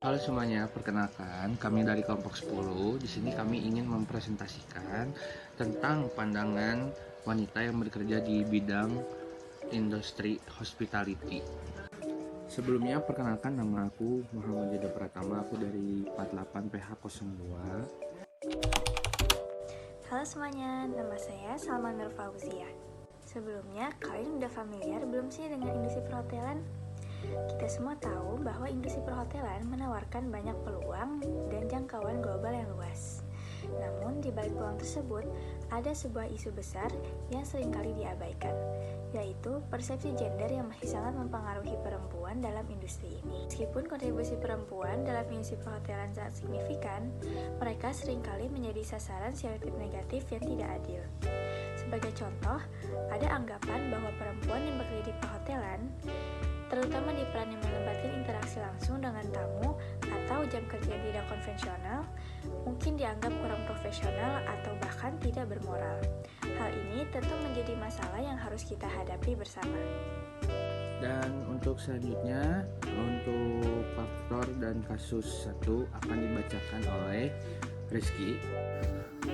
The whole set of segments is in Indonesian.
Halo semuanya, perkenalkan kami dari kelompok 10. Di sini kami ingin mempresentasikan tentang pandangan wanita yang bekerja di bidang industri hospitality. Sebelumnya perkenalkan, nama aku Muhammad Yuda Pratama, aku dari 48 PH02. Halo semuanya, nama saya Salma Nur Fauzia. Sebelumnya, kalian udah familiar belum sih dengan industri perhotelan? Kita semua tahu bahwa industri perhotelan menawarkan banyak peluang dan jangkauan global yang luas. Namun, di balik peluang tersebut, ada sebuah isu besar yang seringkali diabaikan, yaitu persepsi gender yang masih sangat mempengaruhi perempuan dalam industri ini. Meskipun kontribusi perempuan dalam industri perhotelan sangat signifikan, mereka seringkali menjadi sasaran stereotip negatif yang tidak adil. Sebagai contoh, ada anggapan bahwa perempuan yang bekerja di perhotelan, terutama di peran yang melibatkan interaksi langsung dengan tamu atau jam kerja yang tidak konvensional, mungkin dianggap kurang profesional atau bahkan tidak bermoral. Hal ini tentu menjadi masalah yang harus kita hadapi bersama. Dan untuk selanjutnya, untuk faktor dan kasus 1 akan dibacakan oleh Rizky.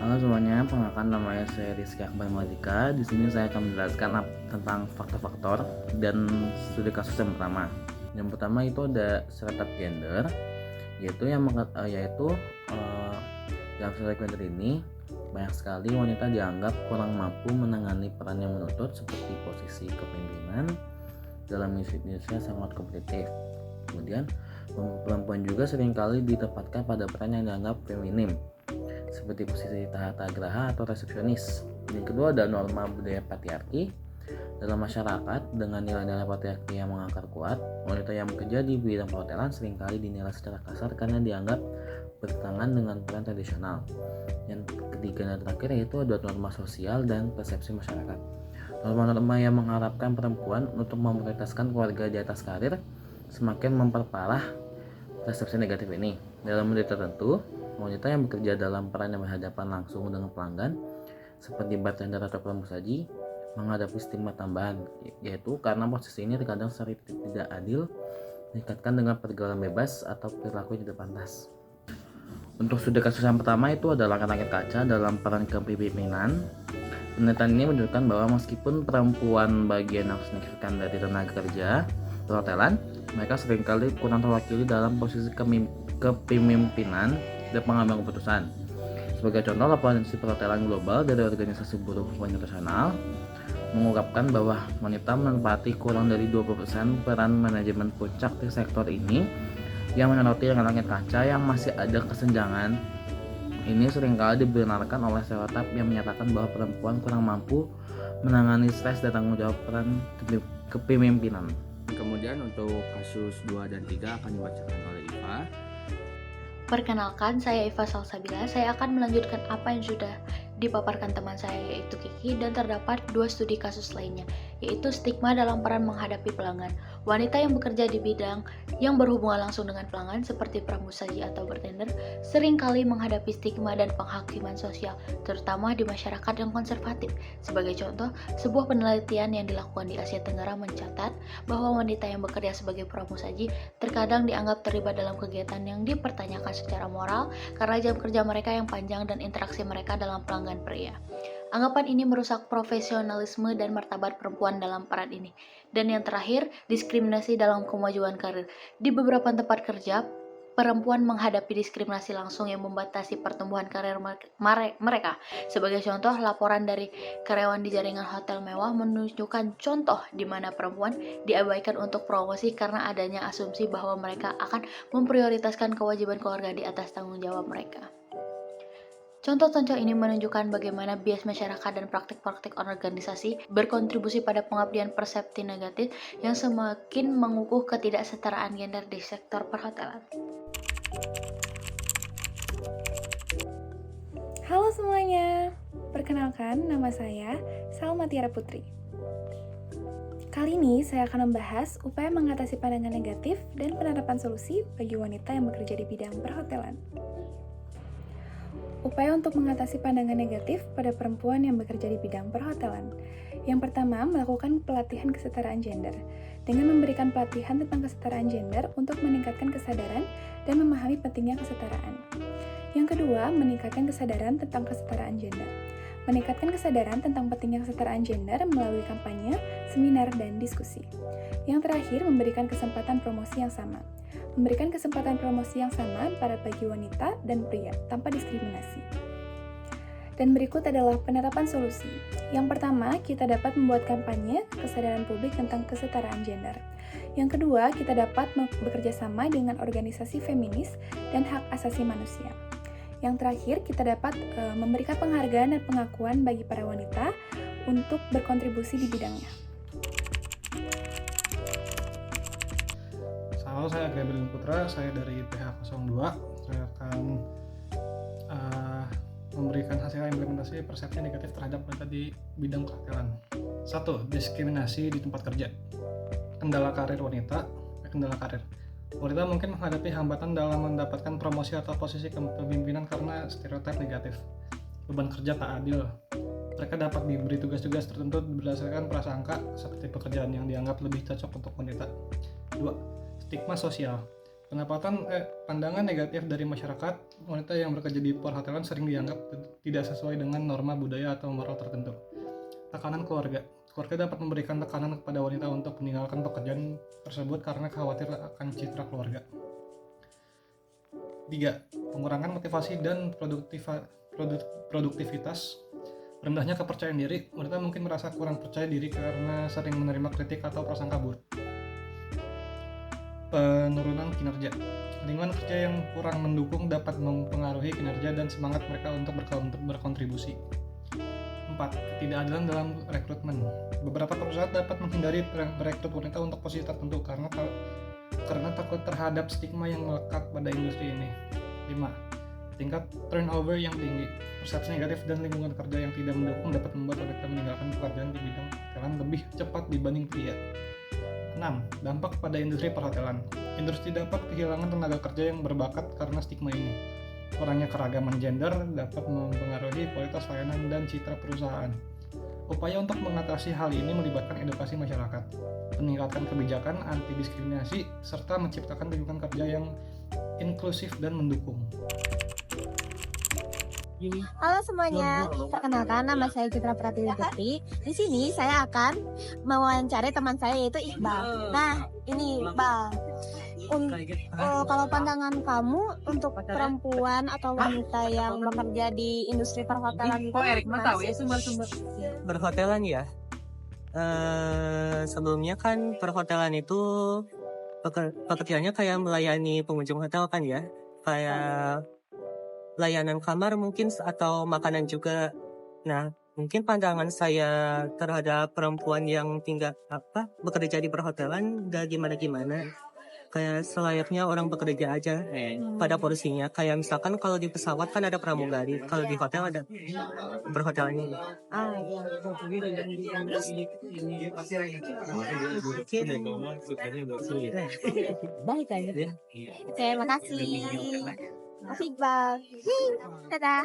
Halo semuanya, perkenalkan nama saya Rizky Akbar Mardika. Di sini saya akan menjelaskan tentang faktor-faktor dan studi kasus yang pertama. Yang pertama itu ada stereotip gender, yaitu dalam stereotip gender ini banyak sekali wanita dianggap kurang mampu menangani peran yang menuntut seperti posisi kepemimpinan dalam industri yang sangat kompetitif. Kemudian perempuan juga seringkali ditempatkan pada peran yang dianggap feminim, seperti posisi tahta graha atau resepsionis. Yang kedua ada norma budaya patriarki. Dalam masyarakat dengan nilai-nilai patriarki yang mengakar kuat, wanita yang bekerja di bidang perhotelan seringkali dinilai secara kasar karena dianggap bertentangan dengan peran tradisional. Yang ketiga dan terakhir yaitu ada norma sosial dan persepsi masyarakat. Norma-norma yang mengharapkan perempuan untuk memprioritaskan keluarga di atas karir semakin memperparah persepsi negatif ini. Dalam model tertentu, wanita yang bekerja dalam peran yang berhadapan langsung dengan pelanggan seperti bartender atau pramusaji menghadapi stigma tambahan, yaitu karena posisi ini terkadang secara tidak adil dikaitkan dengan pergaulan bebas atau perilaku yang tidak pantas. Untuk studi kasus yang pertama itu adalah langkah-langkah kaca dalam peran kepemimpinan. Penelitian ini menunjukkan bahwa meskipun perempuan bagian yang signifikan dari tenaga kerja perhotelan, mereka seringkali kurang terwakili dalam posisi kepemimpinan dan pengambilan keputusan. Sebagai contoh, laporan industri perhotelan global dari Organisasi Buruh Internasional mengungkapkan bahwa wanita menempati kurang dari 20% peran manajemen puncak di sektor ini, yang menyoroti langit kaca yang masih ada kesenjangan. Ini seringkali dibenarkan oleh stereotip yang menyatakan bahwa perempuan kurang mampu menangani stres dan tanggung jawab peran kepemimpinan. Kemudian untuk kasus 2 dan 3 akan dibacakan oleh Iva. Perkenalkan, saya Iva Salsabila. Saya akan melanjutkan apa yang sudah dipaparkan teman saya yaitu Kiki, dan terdapat 2 studi kasus lainnya, yaitu stigma dalam peran menghadapi pelanggan. Wanita yang bekerja di bidang yang berhubungan langsung dengan pelanggan seperti pramusaji atau bartender seringkali menghadapi stigma dan penghakiman sosial, terutama di masyarakat yang konservatif. Sebagai contoh, sebuah penelitian yang dilakukan di Asia Tenggara mencatat bahwa wanita yang bekerja sebagai pramusaji terkadang dianggap terlibat dalam kegiatan yang dipertanyakan secara moral karena jam kerja mereka yang panjang dan interaksi mereka dalam pelanggan pria. Anggapan ini merusak profesionalisme dan martabat perempuan dalam peran ini. Dan yang terakhir, diskriminasi dalam kemajuan karir. Di beberapa tempat kerja, perempuan menghadapi diskriminasi langsung yang membatasi pertumbuhan karir mereka. Sebagai contoh, laporan dari karyawan di jaringan hotel mewah menunjukkan contoh di mana perempuan diabaikan untuk promosi karena adanya asumsi bahwa mereka akan memprioritaskan kewajiban keluarga di atas tanggung jawab mereka. Contoh-contoh ini menunjukkan bagaimana bias masyarakat dan praktik-praktik organisasi berkontribusi pada pengabdian persepsi negatif yang semakin mengukuh ketidaksetaraan gender di sektor perhotelan. Halo semuanya, perkenalkan nama saya Salma Tiara Putri. Kali ini saya akan membahas upaya mengatasi pandangan negatif dan penerapan solusi bagi wanita yang bekerja di bidang perhotelan. Upaya untuk mengatasi pandangan negatif pada perempuan yang bekerja di bidang perhotelan. Yang pertama, melakukan pelatihan kesetaraan gender. Dengan memberikan pelatihan tentang kesetaraan gender untuk meningkatkan kesadaran dan memahami pentingnya kesetaraan. Yang kedua, meningkatkan kesadaran tentang kesetaraan gender. Meningkatkan kesadaran tentang pentingnya kesetaraan gender melalui kampanye, seminar, dan diskusi. Yang terakhir, memberikan kesempatan promosi yang sama. Memberikan kesempatan promosi yang sama bagi wanita dan pria tanpa diskriminasi. Dan berikut adalah penerapan solusi. Yang pertama, kita dapat membuat kampanye kesadaran publik tentang kesetaraan gender. Yang kedua, kita dapat bekerja sama dengan organisasi feminis dan hak asasi manusia. Yang terakhir, kita dapat memberikan penghargaan dan pengakuan bagi para wanita untuk berkontribusi di bidangnya. Halo, saya Gabriel Putra, saya dari PH02. Saya akan memberikan hasil implementasi persepsi negatif terhadap wanita di bidang perhotelan. 1. Diskriminasi di tempat kerja. Kendala karir wanita. Wanita mungkin menghadapi hambatan dalam mendapatkan promosi atau posisi kepemimpinan karena stereotip negatif. Beban kerja tak adil. Mereka dapat diberi tugas-tugas tertentu berdasarkan prasangka seperti pekerjaan yang dianggap lebih cocok untuk wanita. 2. Stigma sosial. Pandangan negatif dari masyarakat, wanita yang bekerja di perhotelan sering dianggap tidak sesuai dengan norma budaya atau moral tertentu. Tekanan keluarga. Keluarga dapat memberikan tekanan kepada wanita untuk meninggalkan pekerjaan tersebut karena khawatir akan citra keluarga. 3. Pengurangan motivasi dan produktivitas. Rendahnya kepercayaan diri. Wanita mungkin merasa kurang percaya diri karena sering menerima kritik atau prasangka buruk. Penurunan kinerja. Lingkungan kerja yang kurang mendukung dapat mempengaruhi kinerja dan semangat mereka untuk berkontribusi. 4. Ketidakadilan dalam rekrutmen. Beberapa perusahaan dapat menghindari merekrut wanita untuk posisi tertentu karena takut terhadap stigma yang melekat pada industri ini. 5. Tingkat turnover yang tinggi. Persepsi negatif dan lingkungan kerja yang tidak mendukung dapat membuat wanita meninggalkan pekerjaan di bidang perhotelan lebih cepat dibanding pria. 6. Dampak pada industri perhotelan. Industri dapat kehilangan tenaga kerja yang berbakat karena stigma ini. Kurangnya keragaman gender dapat mempengaruhi kualitas layanan dan citra perusahaan. Upaya untuk mengatasi hal ini melibatkan edukasi masyarakat, meningkatkan kebijakan anti diskriminasi, serta menciptakan lingkungan kerja yang inklusif dan mendukung. Halo semuanya, perkenalkan nama saya Citra Pratiwi Putri. Di sini saya akan mewawancari teman saya yaitu Iqbal. Nah, ini Iqbal. Kalau pandangan kamu untuk perempuan atau wanita yang bekerja di industri perhotelan itu Perhotelan ya. Sebelumnya kan perhotelan itu pekerjaannya kayak melayani pengunjung hotel kan ya, kayak layanan kamar mungkin atau makanan juga. Nah, mungkin pandangan saya terhadap perempuan yang bekerja di perhotelan gak gimana-gimana. Kayak selayaknya orang bekerja aja pada porsinya. Kayak misalkan kalau di pesawat kan ada pramugari, kalau di hotel ada perhotelannya. baik aja. Oke, makasih. Makasih Iqbal. Dadah.